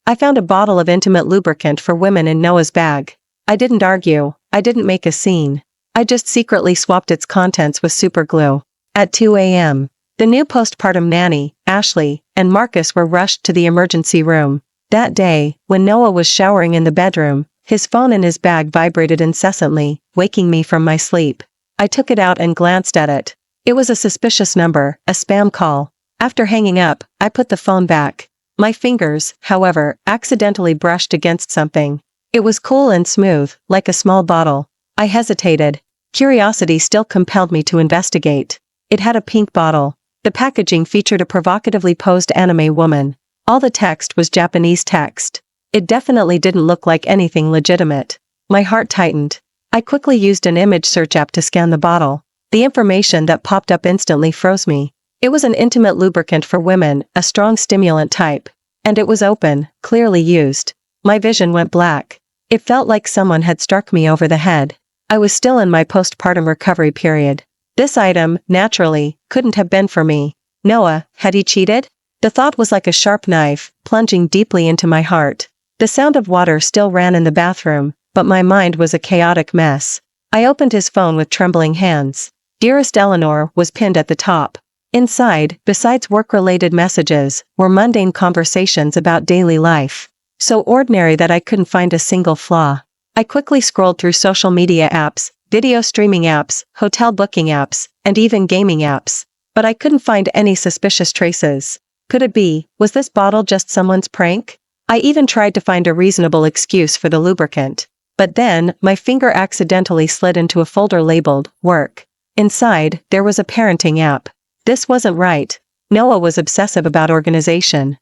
I found a bottle of intimate lubricant for women in Noah's bag. I didn't argue, I didn't make a scene. I just secretly swapped its contents with super glue. At 2 a.m., the new postpartum nanny, Ashley, and Marcus were rushed to the emergency room. That day, when Noah was showering in the bedroom, his phone in his bag vibrated incessantly, waking me from my sleep. I took it out and glanced at it. It was a suspicious number, a spam call. After hanging up, I put the phone back. My fingers, however, accidentally brushed against something. It was cool and smooth, like a small bottle. I hesitated. Curiosity still compelled me to investigate. It had a pink bottle. The packaging featured a provocatively posed anime woman. All the text was Japanese text. It definitely didn't look like anything legitimate. My heart tightened. I quickly used an image search app to scan the bottle. The information that popped up instantly froze me. It was an intimate lubricant for women, a strong stimulant type. And it was open, clearly used. My vision went black. It felt like someone had struck me over the head. I was still in my postpartum recovery period. This item, naturally, couldn't have been for me. Noah, had he cheated? The thought was like a sharp knife, plunging deeply into my heart. The sound of water still ran in the bathroom, but my mind was a chaotic mess. I opened his phone with trembling hands. Dearest Eleanor was pinned at the top. Inside, besides work-related messages, were mundane conversations about daily life. So ordinary that I couldn't find a single flaw. I quickly scrolled through social media apps, video streaming apps, hotel booking apps, and even gaming apps. But I couldn't find any suspicious traces. Could it be, was this bottle just someone's prank? I even tried to find a reasonable excuse for the lubricant. But then, my finger accidentally slid into a folder labeled, Work. Inside, there was a parenting app. This wasn't right. Noah was obsessive about organization.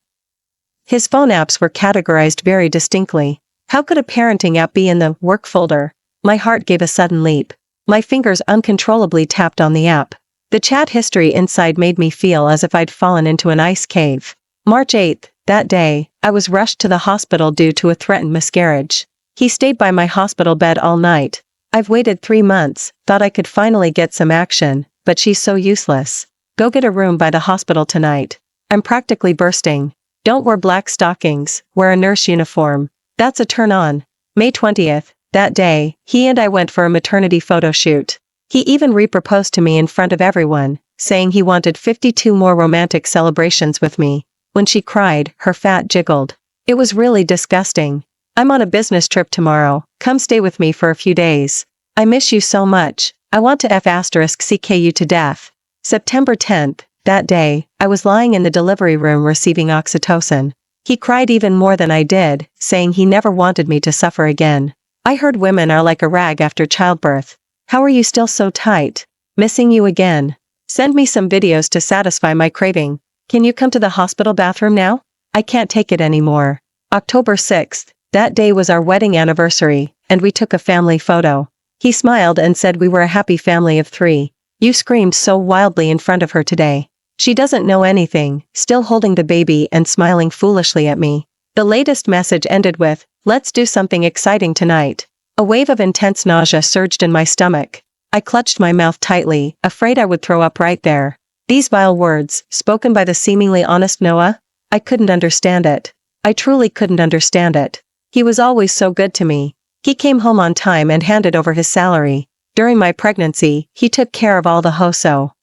His phone apps were categorized very distinctly. How could a parenting app be in the work folder? My heart gave a sudden leap. My fingers uncontrollably tapped on the app. The chat history inside made me feel as if I'd fallen into an ice cave. March 8th, that day, I was rushed to the hospital due to a threatened miscarriage. He stayed by my hospital bed all night. I've waited 3 months, thought I could finally get some action, but she's so useless. Go get a room by the hospital tonight. I'm practically bursting. Don't wear black stockings, wear a nurse uniform. That's a turn on. May 20th, that day, he and I went for a maternity photo shoot. He even re-proposed to me in front of everyone, saying he wanted 52 more romantic celebrations with me. When she cried, her fat jiggled. It was really disgusting. I'm on a business trip tomorrow, come stay with me for a few days. I miss you so much, I want to *CK you to death. September 10th, that day, I was lying in the delivery room receiving oxytocin. He cried even more than I did, saying he never wanted me to suffer again. I heard women are like a rag after childbirth. How are you still so tight? Missing you again. Send me some videos to satisfy my craving. Can you come to the hospital bathroom now? I can't take it anymore. October 6th, that day was our wedding anniversary, and we took a family photo. He smiled and said we were a happy family of 3. You screamed so wildly in front of her today. She doesn't know anything, still holding the baby and smiling foolishly at me. The latest message ended with, let's do something exciting tonight. A wave of intense nausea surged in my stomach. I clutched my mouth tightly, afraid I would throw up right there. These vile words, spoken by the seemingly honest Noah? I couldn't understand it. I truly couldn't understand it. He was always so good to me. He came home on time and handed over his salary. During my pregnancy, he took care of all the hoso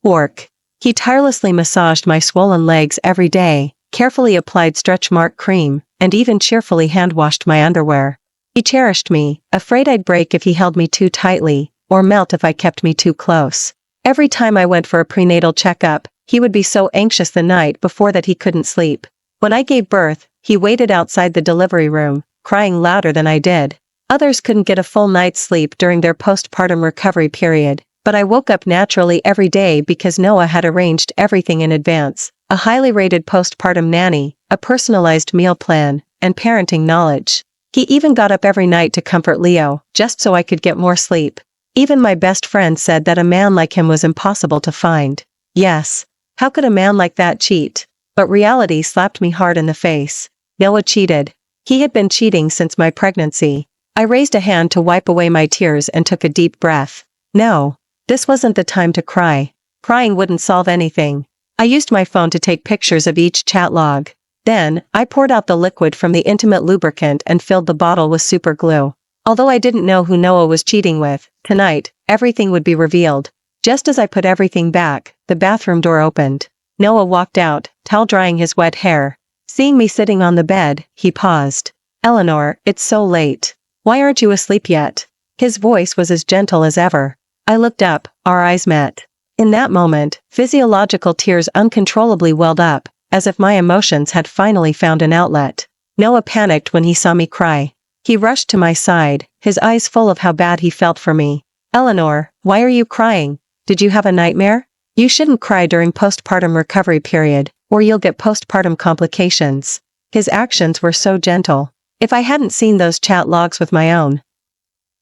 work. He tirelessly massaged my swollen legs every day, carefully applied stretch mark cream, and even cheerfully hand-washed my underwear. He cherished me, afraid I'd break if he held me too tightly, or melt if I kept me too close. Every time I went for a prenatal checkup, he would be so anxious the night before that he couldn't sleep. When I gave birth, he waited outside the delivery room, crying louder than I did. Others couldn't get a full night's sleep during their postpartum recovery period, but I woke up naturally every day because Noah had arranged everything in advance. A highly rated postpartum nanny, a personalized meal plan, and parenting knowledge. He even got up every night to comfort Leo, just so I could get more sleep. Even my best friend said that a man like him was impossible to find. Yes. How could a man like that cheat? But reality slapped me hard in the face. Noah cheated. He had been cheating since my pregnancy. I raised a hand to wipe away my tears and took a deep breath. No. This wasn't the time to cry. Crying wouldn't solve anything. I used my phone to take pictures of each chat log. Then, I poured out the liquid from the intimate lubricant and filled the bottle with super glue. Although I didn't know who Noah was cheating with, tonight, everything would be revealed. Just as I put everything back, the bathroom door opened. Noah walked out, towel drying his wet hair. Seeing me sitting on the bed, he paused. "Eleanor, it's so late. Why aren't you asleep yet?" His voice was as gentle as ever. I looked up, our eyes met. In that moment, physiological tears uncontrollably welled up, as if my emotions had finally found an outlet. Noah panicked when he saw me cry. He rushed to my side, his eyes full of how bad he felt for me. "Eleanor, why are you crying? Did you have a nightmare? You shouldn't cry during postpartum recovery period, or you'll get postpartum complications." His actions were so gentle. If I hadn't seen those chat logs with my own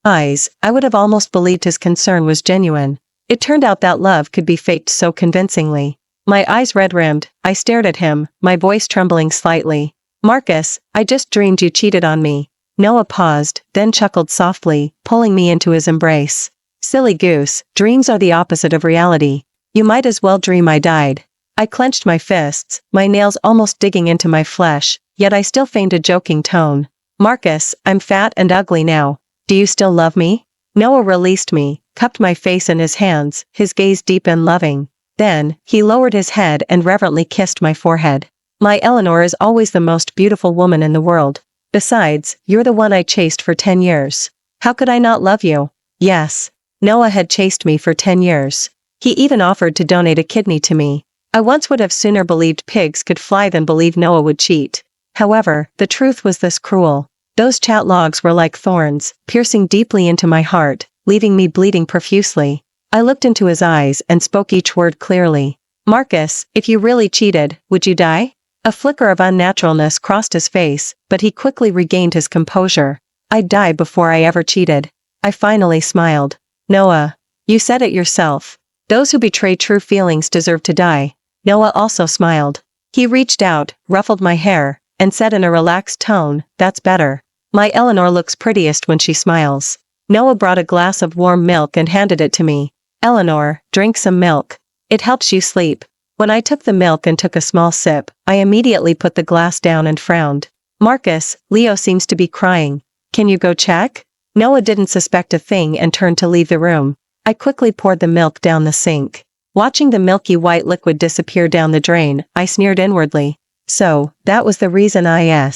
eyes, I would have almost believed his concern was genuine. It turned out that love could be faked so convincingly. My eyes red-rimmed, I stared at him, my voice trembling slightly. "Marcus, I just dreamed you cheated on me." Noah paused, then chuckled softly, pulling me into his embrace. "Silly goose, dreams are the opposite of reality. You might as well dream I died." I clenched my fists, my nails almost digging into my flesh, yet I still feigned a joking tone. "Marcus, I'm fat and ugly now. Do you still love me?" Noah released me, cupped my face in his hands, his gaze deep and loving. Then, he lowered his head and reverently kissed my forehead. "My Eleanor is always the most beautiful woman in the world. Besides, you're the one I chased for 10 years. How could I not love you?" Yes. Noah had chased me for 10 years. He even offered to donate a kidney to me. I once would have sooner believed pigs could fly than believe Noah would cheat. However, the truth was this cruel. Those chat logs were like thorns, piercing deeply into my heart, leaving me bleeding profusely. I looked into his eyes and spoke each word clearly. "Marcus, if you really cheated, would you die?" A flicker of unnaturalness crossed his face, but he quickly regained his composure. "I'd die before I ever cheated." I finally smiled. "Noah, you said it yourself. Those who betray true feelings deserve to die." Noah also smiled. He reached out, ruffled my hair, and said in a relaxed tone, "That's better. My Eleanor looks prettiest when she smiles." Noah brought a glass of warm milk and handed it to me. "Eleanor, drink some milk. It helps you sleep." When I took the milk and took a small sip, I immediately put the glass down and frowned. "Marcus, Leo seems to be crying. Can you go check?" Noah didn't suspect a thing and turned to leave the room. I quickly poured the milk down the sink. Watching the milky white liquid disappear down the drain, I sneered inwardly. So, that was the reason I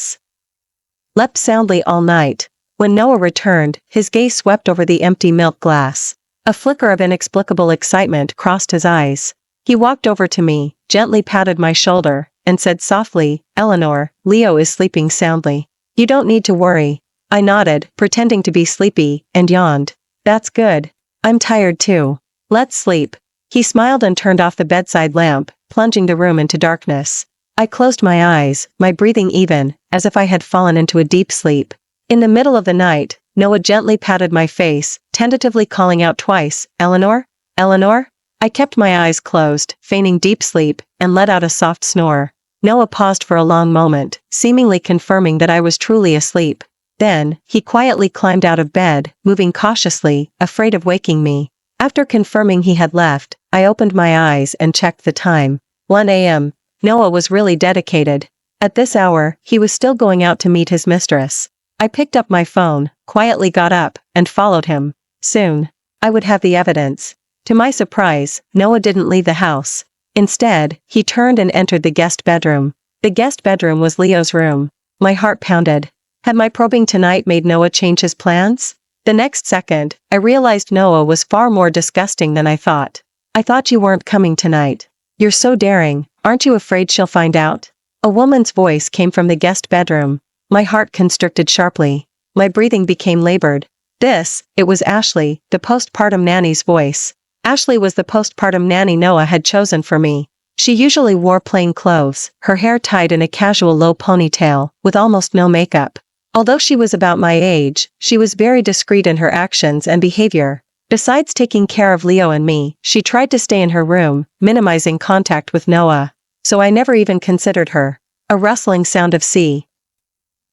slept soundly all night. When Noah returned, his gaze swept over the empty milk glass. A flicker of inexplicable excitement crossed his eyes. He walked over to me, gently patted my shoulder, and said softly, "Eleanor, Leo is sleeping soundly. You don't need to worry." I nodded, pretending to be sleepy, and yawned. "That's good. I'm tired too. Let's sleep." He smiled and turned off the bedside lamp, plunging the room into darkness. I closed my eyes, my breathing even, as if I had fallen into a deep sleep. In the middle of the night, Noah gently patted my face, tentatively calling out twice, "Eleanor? Eleanor?" I kept my eyes closed, feigning deep sleep, and let out a soft snore. Noah paused for a long moment, seemingly confirming that I was truly asleep. Then, he quietly climbed out of bed, moving cautiously, afraid of waking me. After confirming he had left, I opened my eyes and checked the time. 1 a.m. Noah was really dedicated. At this hour, he was still going out to meet his mistress. I picked up my phone, quietly got up, and followed him. Soon, I would have the evidence. To my surprise, Noah didn't leave the house. Instead, he turned and entered the guest bedroom. The guest bedroom was Leo's room. My heart pounded. Had my probing tonight made Noah change his plans? The next second, I realized Noah was far more disgusting than I thought. "I thought you weren't coming tonight. You're so daring, aren't you afraid she'll find out?" A woman's voice came from the guest bedroom. My heart constricted sharply. My breathing became labored. It was Ashley, the postpartum nanny's voice. Ashley was the postpartum nanny Noah had chosen for me. She usually wore plain clothes, her hair tied in a casual low ponytail, with almost no makeup. Although she was about my age, she was very discreet in her actions and behavior. Besides taking care of Leo and me, she tried to stay in her room, minimizing contact with Noah. So I never even considered her. A rustling sound of sea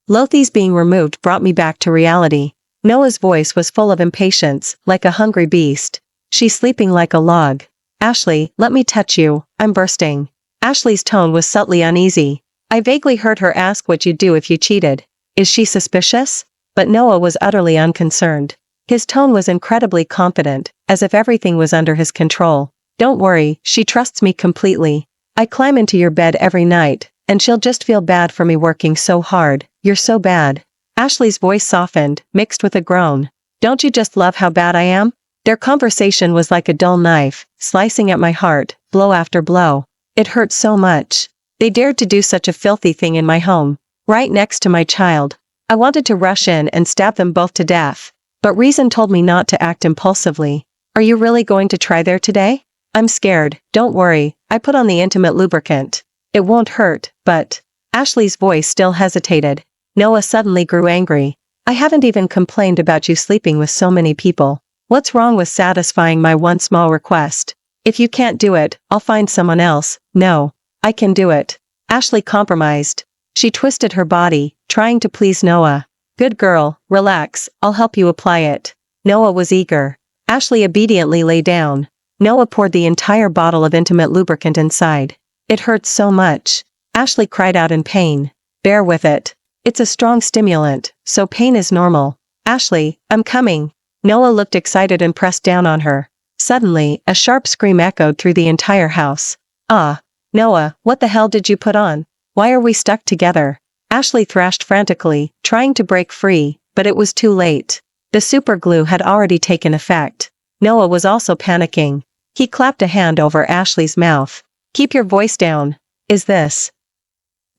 Lothies being removed brought me back to reality. Noah's voice was full of impatience, like a hungry beast. "She's sleeping like a log. Ashley, let me touch you, I'm bursting." Ashley's tone was subtly uneasy. I vaguely heard her ask what you'd do if you cheated. Is she suspicious? But Noah was utterly unconcerned. His tone was incredibly confident, as if everything was under his control. Don't worry, she trusts me completely. I climb into your bed every night, and she'll just feel bad for me working so hard. You're so bad. Ashley's voice softened, mixed with a groan. Don't you just love how bad I am? Their conversation was like a dull knife, slicing at my heart, blow after blow. It hurt so much. They dared to do such a filthy thing in my home, right next to my child. I wanted to rush in and stab them both to death, but reason told me not to act impulsively. Are you really going to try there today? I'm scared. Don't worry, I put on the intimate lubricant. It won't hurt, but... Ashley's voice still hesitated. Noah suddenly grew angry. I haven't even complained about you sleeping with so many people. What's wrong with satisfying my one small request? If you can't do it, I'll find someone else. No, I can do it. Ashley compromised. She twisted her body, trying to please Noah. Good girl, relax, I'll help you apply it. Noah was eager. Ashley obediently lay down. Noah poured the entire bottle of intimate lubricant inside. It hurt so much. Ashley cried out in pain. Bear with it. It's a strong stimulant, so pain is normal. Ashley, I'm coming. Noah looked excited and pressed down on her. Suddenly, a sharp scream echoed through the entire house. Ah, Noah, what the hell did you put on? Why are we stuck together? Ashley thrashed frantically, trying to break free, but it was too late. The super glue had already taken effect. Noah was also panicking. He clapped a hand over Ashley's mouth. Keep your voice down. Is this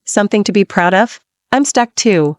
something to be proud of? I'm stuck too.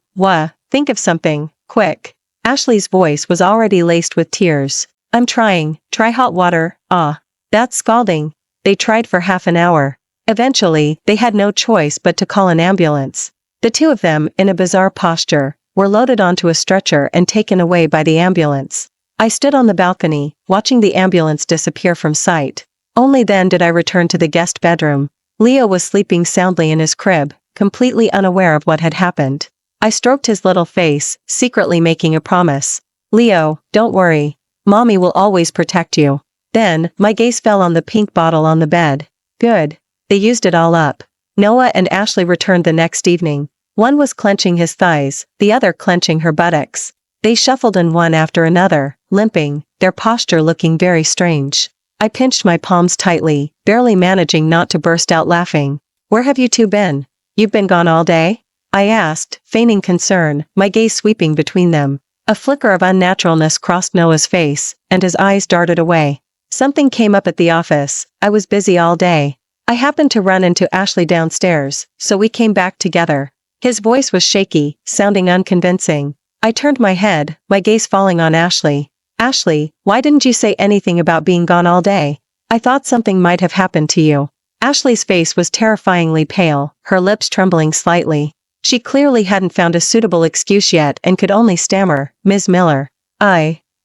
Think of something, quick. Ashley's voice was already laced with tears. I'm trying. Try hot water. Ah, that's scalding. They tried for half an hour. Eventually, they had no choice but to call an ambulance. The two of them, in a bizarre posture, were loaded onto a stretcher and taken away by the ambulance. I stood on the balcony, watching the ambulance disappear from sight. Only then did I return to the guest bedroom. Leo was sleeping soundly in his crib, completely unaware of what had happened. I stroked his little face, secretly making a promise. Leo, don't worry. Mommy will always protect you. Then, my gaze fell on the pink bottle on the bed. Good. They used it all up. Noah and Ashley returned the next evening. One was clenching his thighs, the other clenching her buttocks. They shuffled in one after another, limping, their posture looking very strange. I pinched my palms tightly, barely managing not to burst out laughing. Where have you two been? You've been gone all day? I asked, feigning concern, my gaze sweeping between them. A flicker of unnaturalness crossed Noah's face, and his eyes darted away. Something came up at the office. I was busy all day. I happened to run into Ashley downstairs, so we came back together. His voice was shaky, sounding unconvincing. I turned my head, my gaze falling on Ashley. Ashley, why didn't you say anything about being gone all day? I thought something might have happened to you. Ashley's face was terrifyingly pale, her lips trembling slightly. She clearly hadn't found a suitable excuse yet and could only stammer, Ms. Miller.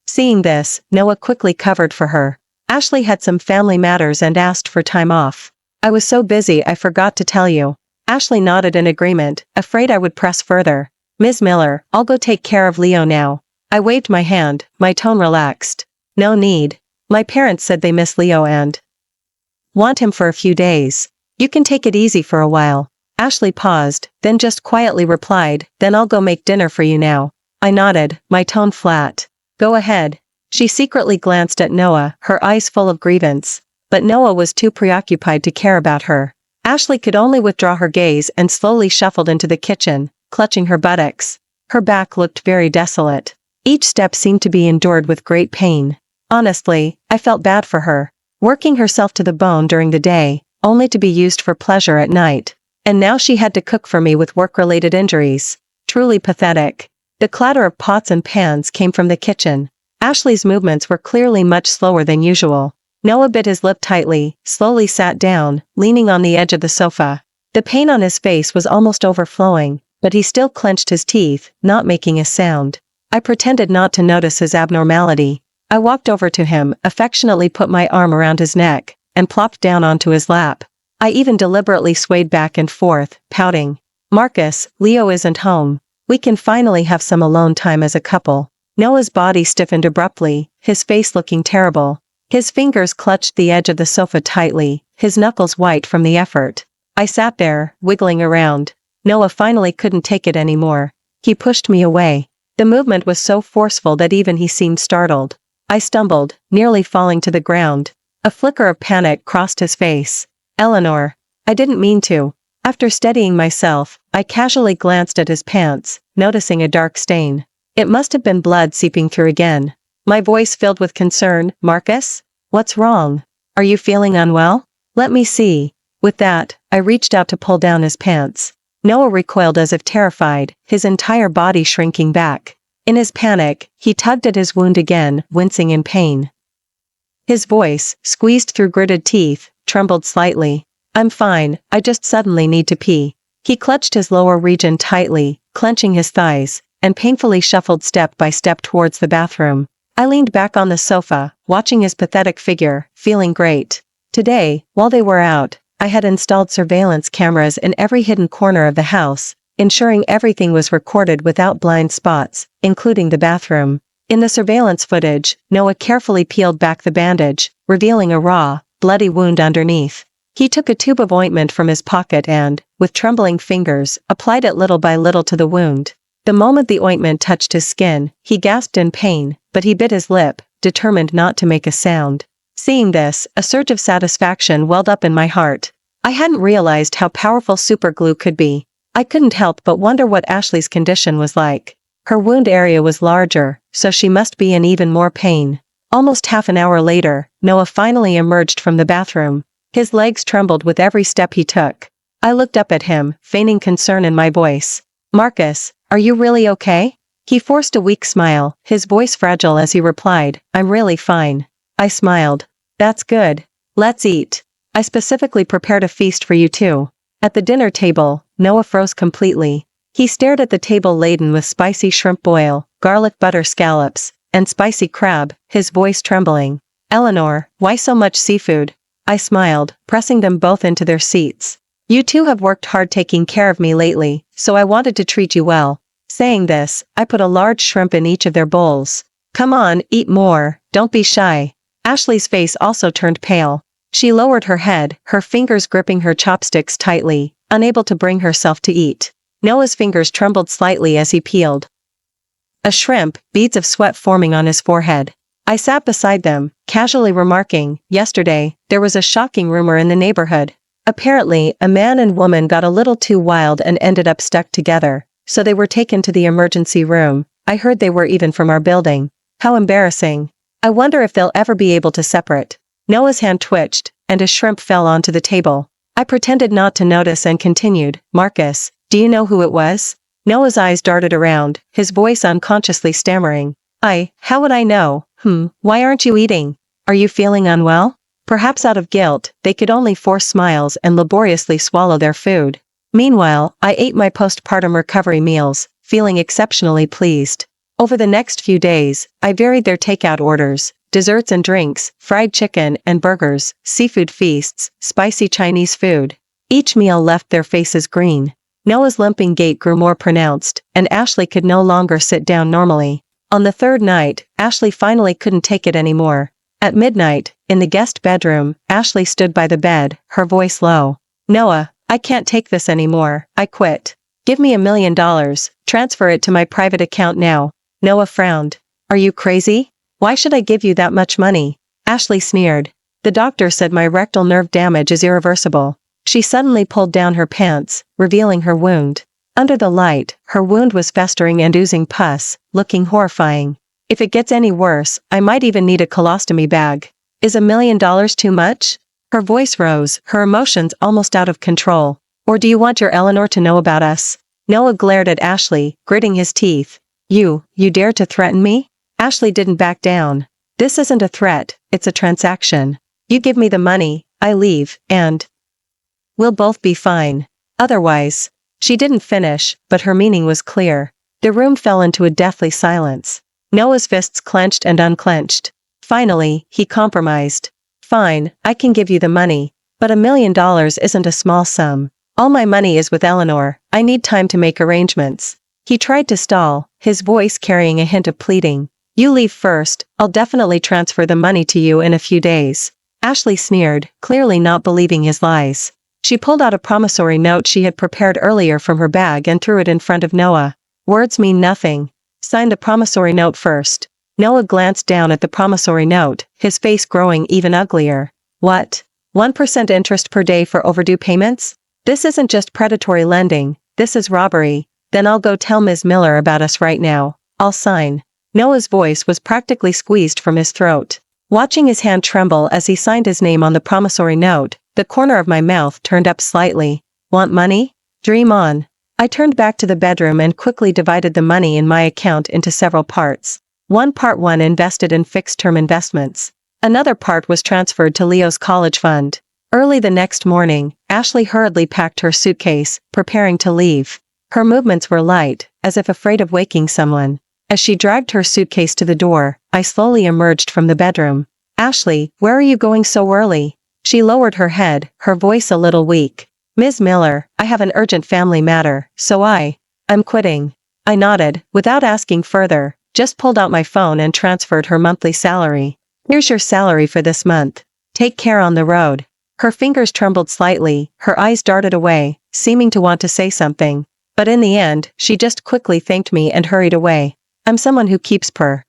Seeing this, Noah quickly covered for her. Ashley had some family matters and asked for time off. I was so busy I forgot to tell you. Ashley nodded in agreement, afraid I would press further. Ms. Miller, I'll go take care of Leo now. I waved my hand, my tone relaxed. No need. My parents said they miss Leo and want him for a few days. You can take it easy for a while. Ashley paused, then just quietly replied, then I'll go make dinner for you now. I nodded, my tone flat. Go ahead. She secretly glanced at Noah, her eyes full of grievance. But Noah was too preoccupied to care about her. Ashley could only withdraw her gaze and slowly shuffled into the kitchen, clutching her buttocks. Her back looked very desolate. Each step seemed to be endured with great pain. Honestly, I felt bad for her. Working herself to the bone during the day, only to be used for pleasure at night. And now she had to cook for me with work-related injuries. Truly pathetic. The clatter of pots and pans came from the kitchen. Ashley's movements were clearly much slower than usual. Noah bit his lip tightly, slowly sat down, leaning on the edge of the sofa. The pain on his face was almost overflowing, but he still clenched his teeth, not making a sound. I pretended not to notice his abnormality. I walked over to him, affectionately put my arm around his neck, and plopped down onto his lap. I even deliberately swayed back and forth, pouting. Marcus, Leo isn't home. We can finally have some alone time as a couple. Noah's body stiffened abruptly, his face looking terrible. His fingers clutched the edge of the sofa tightly, his knuckles white from the effort. I sat there, wiggling around. Noah finally couldn't take it anymore. He pushed me away. The movement was so forceful that even he seemed startled. I stumbled, nearly falling to the ground. A flicker of panic crossed his face. Eleanor. I didn't mean to. After steadying myself, I casually glanced at his pants, noticing a dark stain. It must have been blood seeping through again. My voice filled with concern. Marcus? What's wrong? Are you feeling unwell? Let me see. With that, I reached out to pull down his pants. Noah recoiled as if terrified, his entire body shrinking back. In his panic, he tugged at his wound again, wincing in pain. His voice, squeezed through gritted teeth, trembled slightly. I'm fine, I just suddenly need to pee. He clutched his lower region tightly, clenching his thighs, and painfully shuffled step by step towards the bathroom. I leaned back on the sofa, watching his pathetic figure, feeling great. Today, while they were out, I had installed surveillance cameras in every hidden corner of the house, ensuring everything was recorded without blind spots, including the bathroom. In the surveillance footage, Noah carefully peeled back the bandage, revealing a raw, bloody wound underneath. He took a tube of ointment from his pocket and, with trembling fingers, applied it little by little to the wound. The moment the ointment touched his skin, he gasped in pain, but he bit his lip, determined not to make a sound. Seeing this, a surge of satisfaction welled up in my heart. I hadn't realized how powerful superglue could be. I couldn't help but wonder what Ashley's condition was like. Her wound area was larger, so she must be in even more pain. Almost half an hour later, Noah finally emerged from the bathroom. His legs trembled with every step he took. I looked up at him, feigning concern in my voice. Marcus, are you really okay? He forced a weak smile, his voice fragile as he replied, I'm really fine. I smiled. That's good. Let's eat. I specifically prepared a feast for you too. At the dinner table, Noah froze completely. He stared at the table laden with spicy shrimp boil, garlic butter scallops, and spicy crab, his voice trembling. Eleanor, why so much seafood? I smiled, pressing them both into their seats. You two have worked hard taking care of me lately, so I wanted to treat you well. Saying this, I put a large shrimp in each of their bowls. Come on, eat more, don't be shy. Ashley's face also turned pale. She lowered her head, her fingers gripping her chopsticks tightly, unable to bring herself to eat. Noah's fingers trembled slightly as he peeled a shrimp, beads of sweat forming on his forehead. I sat beside them, casually remarking, yesterday, there was a shocking rumor in the neighborhood. Apparently, a man and woman got a little too wild and ended up stuck together, so they were taken to the emergency room. I heard they were even from our building. How embarrassing. I wonder if they'll ever be able to separate. Noah's hand twitched, and a shrimp fell onto the table. I pretended not to notice and continued, Marcus, do you know who it was? Noah's eyes darted around, his voice unconsciously stammering. How would I know? Why aren't you eating? Are you feeling unwell? Perhaps out of guilt, they could only force smiles and laboriously swallow their food. Meanwhile, I ate my postpartum recovery meals, feeling exceptionally pleased. Over the next few days, I varied their takeout orders, desserts and drinks, fried chicken and burgers, seafood feasts, spicy Chinese food. Each meal left their faces green. Noah's limping gait grew more pronounced, and Ashley could no longer sit down normally. On the third night, Ashley finally couldn't take it anymore. At midnight, in the guest bedroom, Ashley stood by the bed, her voice low. Noah, I can't take this anymore, I quit. Give me $1 million, transfer it to my private account now. Noah frowned. Are you crazy? Why should I give you that much money? Ashley sneered. The doctor said my rectal nerve damage is irreversible. She suddenly pulled down her pants, revealing her wound. Under the light, her wound was festering and oozing pus, looking horrifying. If it gets any worse, I might even need a colostomy bag. Is $1 million too much? Her voice rose, her emotions almost out of control. Or do you want your Eleanor to know about us? Noah glared at Ashley, gritting his teeth. You dare to threaten me? Ashley didn't back down. This isn't a threat, it's a transaction. You give me the money, I leave, and we'll both be fine. Otherwise. She didn't finish, but her meaning was clear. The room fell into a deathly silence. Noah's fists clenched and unclenched. Finally, he compromised. Fine, I can give you the money, but $1 million isn't a small sum. All my money is with Eleanor, I need time to make arrangements. He tried to stall, his voice carrying a hint of pleading. You leave first, I'll definitely transfer the money to you in a few days. Ashley sneered, clearly not believing his lies. She pulled out a promissory note she had prepared earlier from her bag and threw it in front of Noah. Words mean nothing. Sign the promissory note first. Noah glanced down at the promissory note, his face growing even uglier. What? 1% interest per day for overdue payments? This isn't just predatory lending, this is robbery. Then I'll go tell Ms. Miller about us right now. I'll sign. Noah's voice was practically squeezed from his throat. Watching his hand tremble as he signed his name on the promissory note, the corner of my mouth turned up slightly. Want money? Dream on. I turned back to the bedroom and quickly divided the money in my account into several parts. Part 1 invested in fixed-term investments. Another part was transferred to Leo's college fund. Early the next morning, Ashley hurriedly packed her suitcase, preparing to leave. Her movements were light, as if afraid of waking someone. As she dragged her suitcase to the door, I slowly emerged from the bedroom. Ashley, where are you going so early? She lowered her head, her voice a little weak. Ms. Miller, I have an urgent family matter, so I'm quitting. I nodded, without asking further, just pulled out my phone and transferred her monthly salary. Here's your salary for this month. Take care on the road. Her fingers trembled slightly, her eyes darted away, seeming to want to say something. But in the end, she just quickly thanked me and hurried away. I'm someone who keeps personal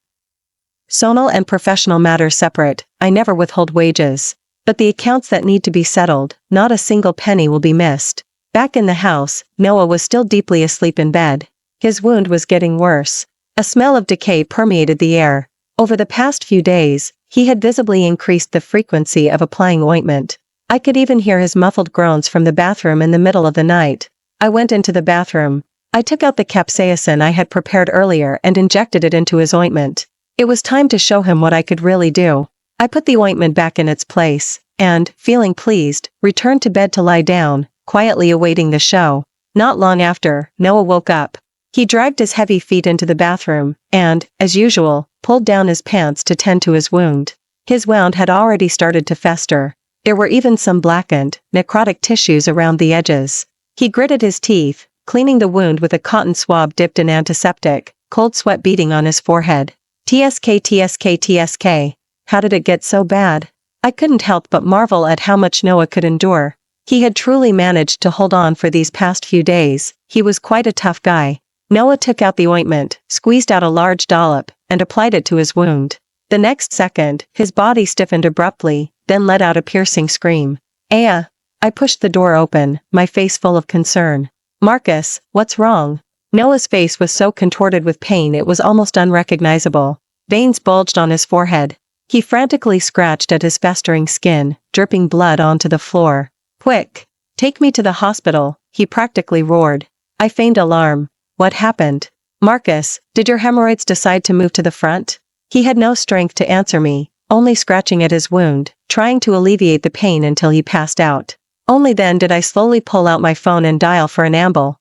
and professional matters separate. I never withhold wages. But the accounts that need to be settled, not a single penny will be missed. Back in the house, Noah was still deeply asleep in bed. His wound was getting worse. A smell of decay permeated the air. Over the past few days, he had visibly increased the frequency of applying ointment. I could even hear his muffled groans from the bathroom in the middle of the night. I went into the bathroom. I took out the capsaicin I had prepared earlier and injected it into his ointment. It was time to show him what I could really do. I put the ointment back in its place, and, feeling pleased, returned to bed to lie down, quietly awaiting the show. Not long after, Noah woke up. He dragged his heavy feet into the bathroom, and, as usual, pulled down his pants to tend to his wound. His wound had already started to fester. There were even some blackened, necrotic tissues around the edges. He gritted his teeth, cleaning the wound with a cotton swab dipped in antiseptic, cold sweat beating on his forehead. TSK. How did it get so bad? I couldn't help but marvel at how much Noah could endure. He had truly managed to hold on for these past few days. He was quite a tough guy. Noah took out the ointment, squeezed out a large dollop, and applied it to his wound. The next second, his body stiffened abruptly, then let out a piercing scream. Aya! I pushed the door open, my face full of concern. Marcus, what's wrong? Noah's face was so contorted with pain it was almost unrecognizable. Veins bulged on his forehead. He frantically scratched at his festering skin, dripping blood onto the floor. Quick! Take me to the hospital, he practically roared. I feigned alarm. What happened? Marcus, did your hemorrhoids decide to move to the front? He had no strength to answer me, only scratching at his wound, trying to alleviate the pain until he passed out. Only then did I slowly pull out my phone and dial for an ambulance.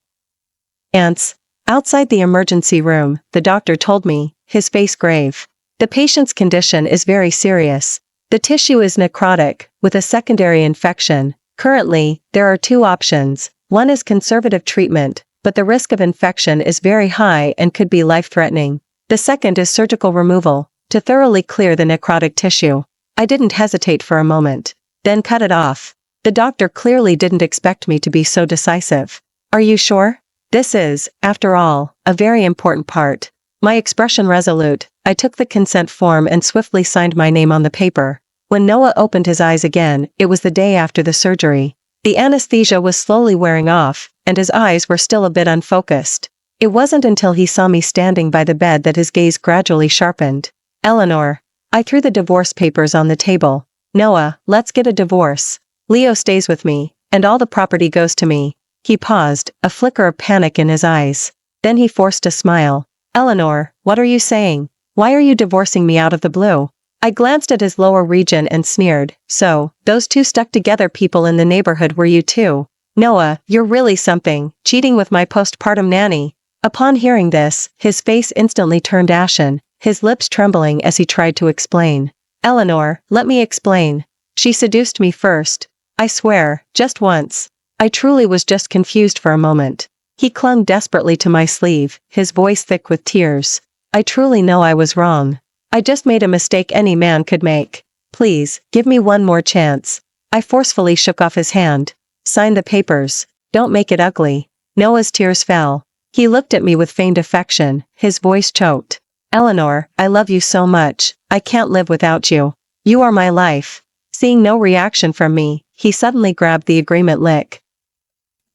Outside the emergency room, the doctor told me, his face grave. The patient's condition is very serious. The tissue is necrotic, with a secondary infection. Currently, there are two options. One is conservative treatment, but the risk of infection is very high and could be life-threatening. The second is surgical removal, to thoroughly clear the necrotic tissue. I didn't hesitate for a moment. Then cut it off. The doctor clearly didn't expect me to be so decisive. Are you sure? This is, after all, a very important part. My expression resolute, I took the consent form and swiftly signed my name on the paper. When Noah opened his eyes again, it was the day after the surgery. The anesthesia was slowly wearing off, and his eyes were still a bit unfocused. It wasn't until he saw me standing by the bed that his gaze gradually sharpened. Eleanor. I threw the divorce papers on the table. Noah, let's get a divorce. Leo stays with me, and all the property goes to me. He paused, a flicker of panic in his eyes. Then he forced a smile. Eleanor, what are you saying? Why are you divorcing me out of the blue? I glanced at his lower region and sneered. So, those two stuck-together people in the neighborhood were you too? Noah, you're really something, cheating with my postpartum nanny. Upon hearing this, his face instantly turned ashen, his lips trembling as he tried to explain. Eleanor, let me explain. She seduced me first. I swear, just once. I truly was just confused for a moment. He clung desperately to my sleeve, his voice thick with tears. I truly know I was wrong. I just made a mistake any man could make. Please, give me one more chance. I forcefully shook off his hand. Sign the papers. Don't make it ugly. Noah's tears fell. He looked at me with feigned affection, his voice choked. Eleanor, I love you so much, I can't live without you. You are my life. Seeing no reaction from me, he suddenly grabbed the agreement lick.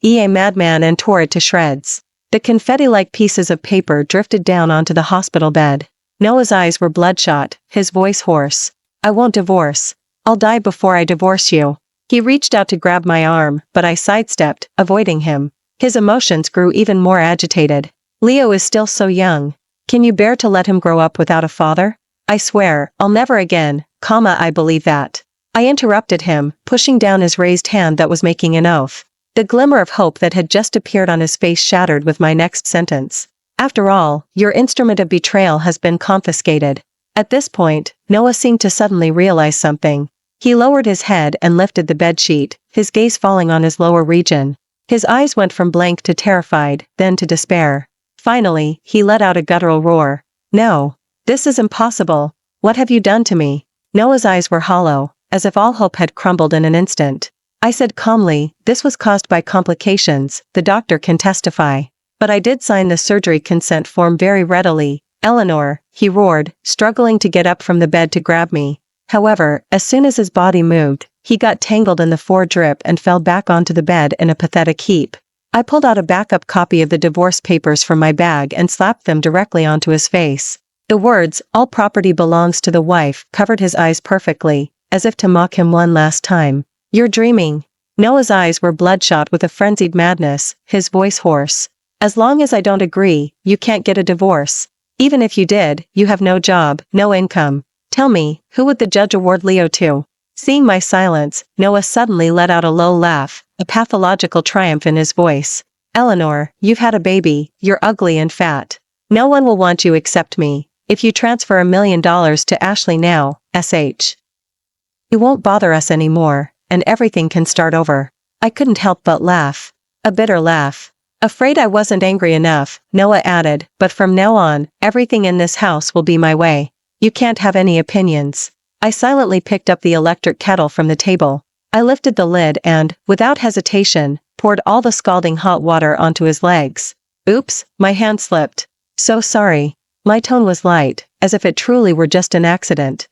A madman and tore it to shreds. The confetti-like pieces of paper drifted down onto the hospital bed. Noah's eyes were bloodshot, his voice hoarse. I won't divorce. I'll die before I divorce you. He reached out to grab my arm, but I sidestepped, avoiding him. His emotions grew even more agitated. Leo is still so young. Can you bear to let him grow up without a father? I swear, I'll never again, I believe that. I interrupted him, pushing down his raised hand that was making an oath. The glimmer of hope that had just appeared on his face shattered with my next sentence. After all, your instrument of betrayal has been confiscated. At this point, Noah seemed to suddenly realize something. He lowered his head and lifted the bedsheet, his gaze falling on his lower region. His eyes went from blank to terrified, then to despair. Finally, he let out a guttural roar. No. This is impossible. What have you done to me? Noah's eyes were hollow, as if all hope had crumbled in an instant. I said calmly, this was caused by complications, the doctor can testify. But I did sign the surgery consent form very readily. Eleanor, he roared, struggling to get up from the bed to grab me. However, as soon as his body moved, he got tangled in the foredrip and fell back onto the bed in a pathetic heap. I pulled out a backup copy of the divorce papers from my bag and slapped them directly onto his face. The words, all property belongs to the wife, covered his eyes perfectly, as if to mock him one last time. You're dreaming. Noah's eyes were bloodshot with a frenzied madness, his voice hoarse. As long as I don't agree, you can't get a divorce. Even if you did, you have no job, no income. Tell me, who would the judge award Leo to? Seeing my silence, Noah suddenly let out a low laugh, a pathological triumph in his voice. Eleanor, you've had a baby, you're ugly and fat. No one will want you except me. If you transfer $1 million to Ashley now, SH. You won't bother us anymore, and everything can start over. I couldn't help but laugh. A bitter laugh. Afraid I wasn't angry enough, Noah added, but from now on, everything in this house will be my way. You can't have any opinions. I silently picked up the electric kettle from the table. I lifted the lid and, without hesitation, poured all the scalding hot water onto his legs. Oops, my hand slipped. So sorry. My tone was light, as if it truly were just an accident.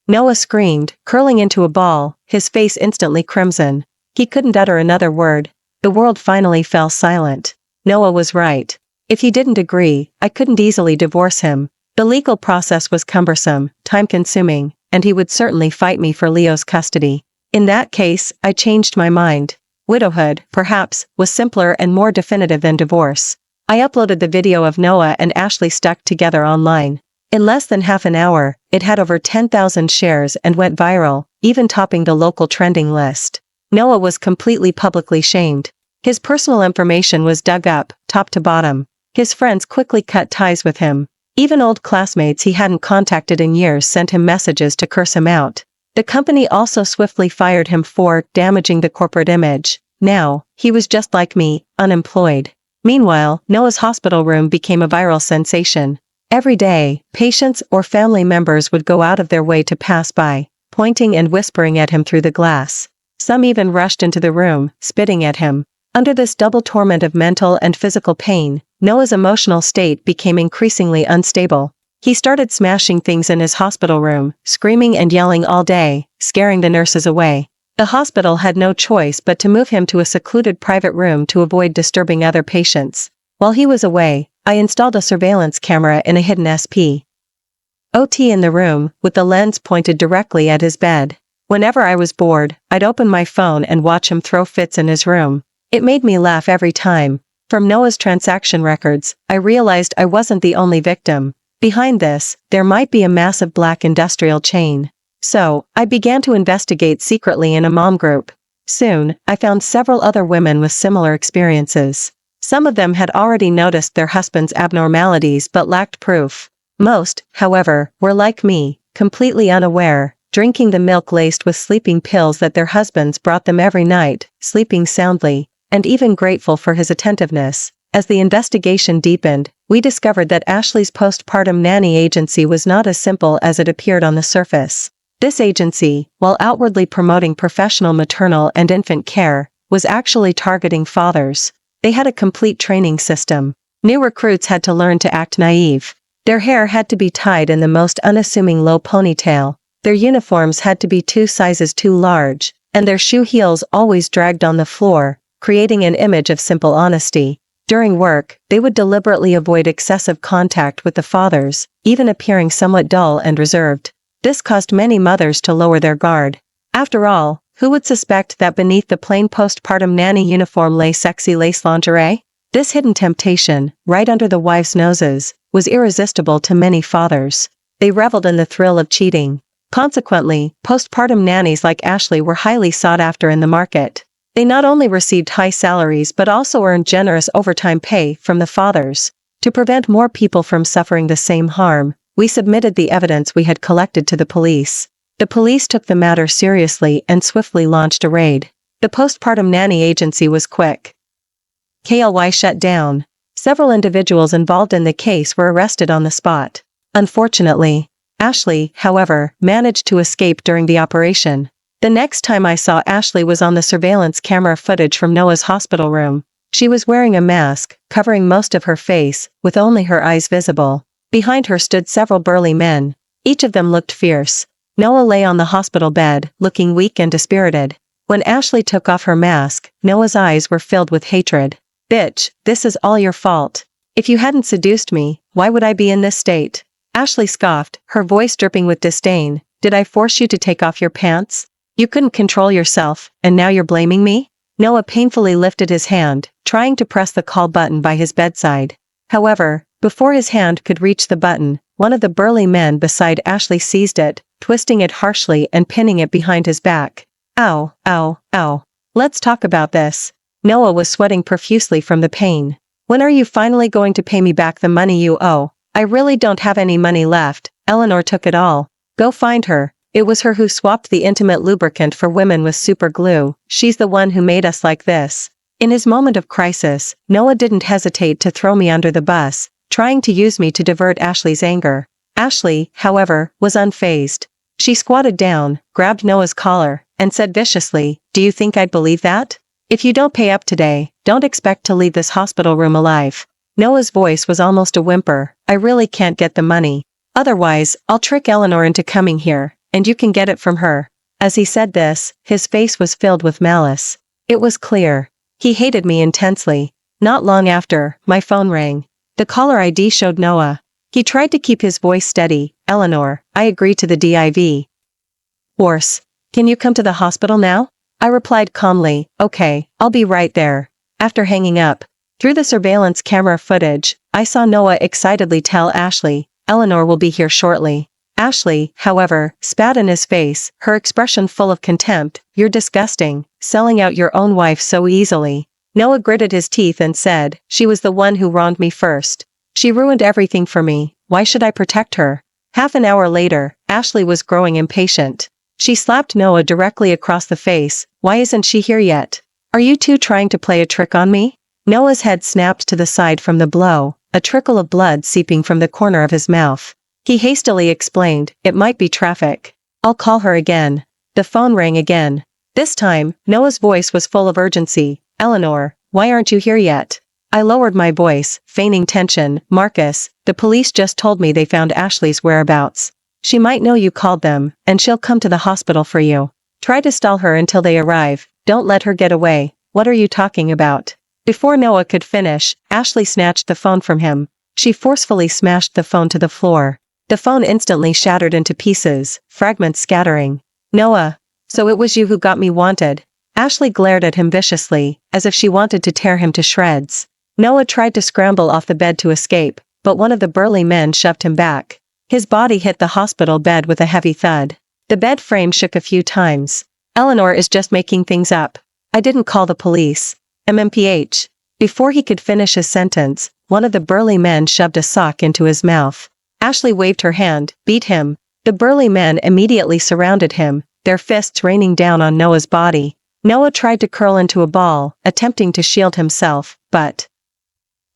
Noah screamed, curling into a ball, his face instantly crimson. He couldn't utter another word. The world finally fell silent. Noah was right. If he didn't agree, I couldn't easily divorce him. The legal process was cumbersome, time-consuming, and he would certainly fight me for Leo's custody. In that case, I changed my mind. Widowhood, perhaps, was simpler and more definitive than divorce. I uploaded the video of Noah and Ashley stuck together online. In less than half an hour, it had over 10,000 shares and went viral, even topping the local trending list. Noah was completely publicly shamed. His personal information was dug up, top to bottom. His friends quickly cut ties with him. Even old classmates he hadn't contacted in years sent him messages to curse him out. The company also swiftly fired him for damaging the corporate image. Now, he was just like me, unemployed. Meanwhile, Noah's hospital room became a viral sensation. Every day, patients or family members would go out of their way to pass by, pointing and whispering at him through the glass. Some even rushed into the room, spitting at him. Under this double torment of mental and physical pain, Noah's emotional state became increasingly unstable. He started smashing things in his hospital room, screaming and yelling all day, scaring the nurses away. The hospital had no choice but to move him to a secluded private room to avoid disturbing other patients. While he was away, I installed a surveillance camera in a hidden SP. OT in the room, with the lens pointed directly at his bed. Whenever I was bored, I'd open my phone and watch him throw fits in his room. It made me laugh every time. From Noah's transaction records, I realized I wasn't the only victim. Behind this, there might be a massive black industrial chain. So, I began to investigate secretly in a mom group. Soon, I found several other women with similar experiences. Some of them had already noticed their husband's abnormalities but lacked proof. Most, however, were like me, completely unaware, drinking the milk laced with sleeping pills that their husbands brought them every night, sleeping soundly, and even grateful for his attentiveness. As the investigation deepened, we discovered that Ashley's postpartum nanny agency was not as simple as it appeared on the surface. This agency, while outwardly promoting professional maternal and infant care, was actually targeting fathers. They had a complete training system. New recruits had to learn to act naive. Their hair had to be tied in the most unassuming low ponytail. Their uniforms had to be 2 sizes too large, and their shoe heels always dragged on the floor, creating an image of simple honesty. During work, they would deliberately avoid excessive contact with the fathers, even appearing somewhat dull and reserved. This caused many mothers to lower their guard. After all, who would suspect that beneath the plain postpartum nanny uniform lay sexy lace lingerie? This hidden temptation, right under the wives' noses, was irresistible to many fathers. They reveled in the thrill of cheating. Consequently, postpartum nannies like Ashley were highly sought after in the market. They not only received high salaries but also earned generous overtime pay from the fathers. To prevent more people from suffering the same harm, we submitted the evidence we had collected to the police. The police took the matter seriously and swiftly launched a raid. The postpartum nanny agency was quick. KLY shut down. Several individuals involved in the case were arrested on the spot. Unfortunately, Ashley, however, managed to escape during the operation. The next time I saw Ashley was on the surveillance camera footage from Noah's hospital room. She was wearing a mask, covering most of her face, with only her eyes visible. Behind her stood several burly men. Each of them looked fierce. Noah lay on the hospital bed, looking weak and dispirited. When Ashley took off her mask, Noah's eyes were filled with hatred. "Bitch, this is all your fault. If you hadn't seduced me, why would I be in this state?" Ashley scoffed, her voice dripping with disdain. "Did I force you to take off your pants? You couldn't control yourself, and now you're blaming me?" Noah painfully lifted his hand, trying to press the call button by his bedside. However, before his hand could reach the button, one of the burly men beside Ashley seized it, twisting it harshly and pinning it behind his back. "Ow, ow, ow. Let's talk about this." Noah was sweating profusely from the pain. "When are you finally going to pay me back the money you owe?" "I really don't have any money left. Eleanor took it all." "Go find her. It was her who swapped the intimate lubricant for women with super glue. She's the one who made us like this." In his moment of crisis, Noah didn't hesitate to throw me under the bus, trying to use me to divert Ashley's anger. Ashley, however, was unfazed. She squatted down, grabbed Noah's collar, and said viciously, "Do you think I'd believe that? If you don't pay up today, don't expect to leave this hospital room alive." Noah's voice was almost a whimper. "I really can't get the money. Otherwise, I'll trick Eleanor into coming here, and you can get it from her." As he said this, his face was filled with malice. It was clear. He hated me intensely. Not long after, my phone rang. The caller ID showed Noah. He tried to keep his voice steady. "Eleanor, I agree to the DIV. Worse. Can you come to the hospital now?" I replied calmly, "Okay, I'll be right there." After hanging up, through the surveillance camera footage, I saw Noah excitedly tell Ashley, "Eleanor will be here shortly." Ashley, however, spat in his face, her expression full of contempt. "You're disgusting, selling out your own wife so easily." Noah gritted his teeth and said, "She was the one who wronged me first. She ruined everything for me. Why should I protect her?" Half an hour later, Ashley was growing impatient. She slapped Noah directly across the face. "Why isn't she here yet? Are you two trying to play a trick on me?" Noah's head snapped to the side from the blow, a trickle of blood seeping from the corner of his mouth. He hastily explained, "It might be traffic. I'll call her again." The phone rang again. This time, Noah's voice was full of urgency. "Eleanor, why aren't you here yet?" I lowered my voice, feigning tension. "Marcus, the police just told me they found Ashley's whereabouts. She might know you called them, and she'll come to the hospital for you. Try to stall her until they arrive. Don't let her get away." "What are you talking about?" Before Noah could finish, Ashley snatched the phone from him. She forcefully smashed the phone to the floor. The phone instantly shattered into pieces, fragments scattering. "Noah, so it was you who got me wanted." Ashley glared at him viciously, as if she wanted to tear him to shreds. Noah tried to scramble off the bed to escape, but one of the burly men shoved him back. His body hit the hospital bed with a heavy thud. The bed frame shook a few times. "Eleanor is just making things up. I didn't call the police. MMPH. Before he could finish his sentence, one of the burly men shoved a sock into his mouth. Ashley waved her hand, "Beat him." The burly men immediately surrounded him, their fists raining down on Noah's body. Noah tried to curl into a ball, attempting to shield himself, but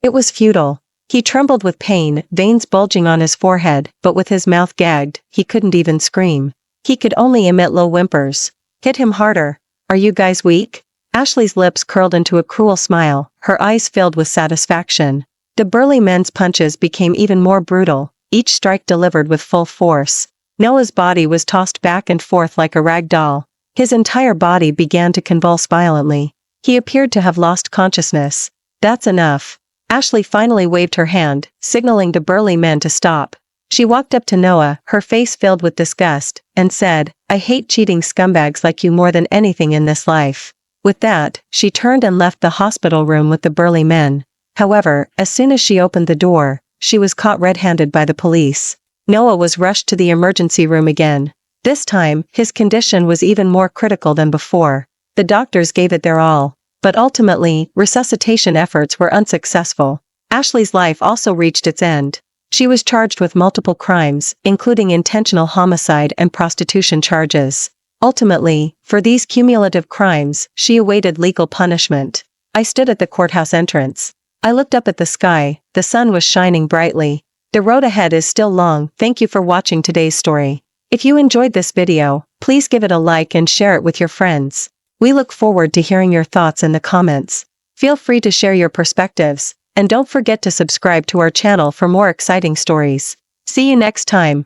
it was futile. He trembled with pain, veins bulging on his forehead, but with his mouth gagged, he couldn't even scream. He could only emit low whimpers. "Hit him harder. Are you guys weak?" Ashley's lips curled into a cruel smile, her eyes filled with satisfaction. The burly men's punches became even more brutal, each strike delivered with full force. Noah's body was tossed back and forth like a rag doll. His entire body began to convulse violently. He appeared to have lost consciousness. "That's enough." Ashley finally waved her hand, signaling the burly men to stop. She walked up to Noah, her face filled with disgust, and said, "I hate cheating scumbags like you more than anything in this life." With that, she turned and left the hospital room with the burly men. However, as soon as she opened the door, she was caught red-handed by the police. Noah was rushed to the emergency room again. This time, his condition was even more critical than before. The doctors gave it their all. But ultimately, resuscitation efforts were unsuccessful. Ashley's life also reached its end. She was charged with multiple crimes, including intentional homicide and prostitution charges. Ultimately, for these cumulative crimes, she awaited legal punishment. I stood at the courthouse entrance. I looked up at the sky, the sun was shining brightly. The road ahead is still long. Thank you for watching today's story. If you enjoyed this video, please give it a like and share it with your friends. We look forward to hearing your thoughts in the comments. Feel free to share your perspectives, and don't forget to subscribe to our channel for more exciting stories. See you next time.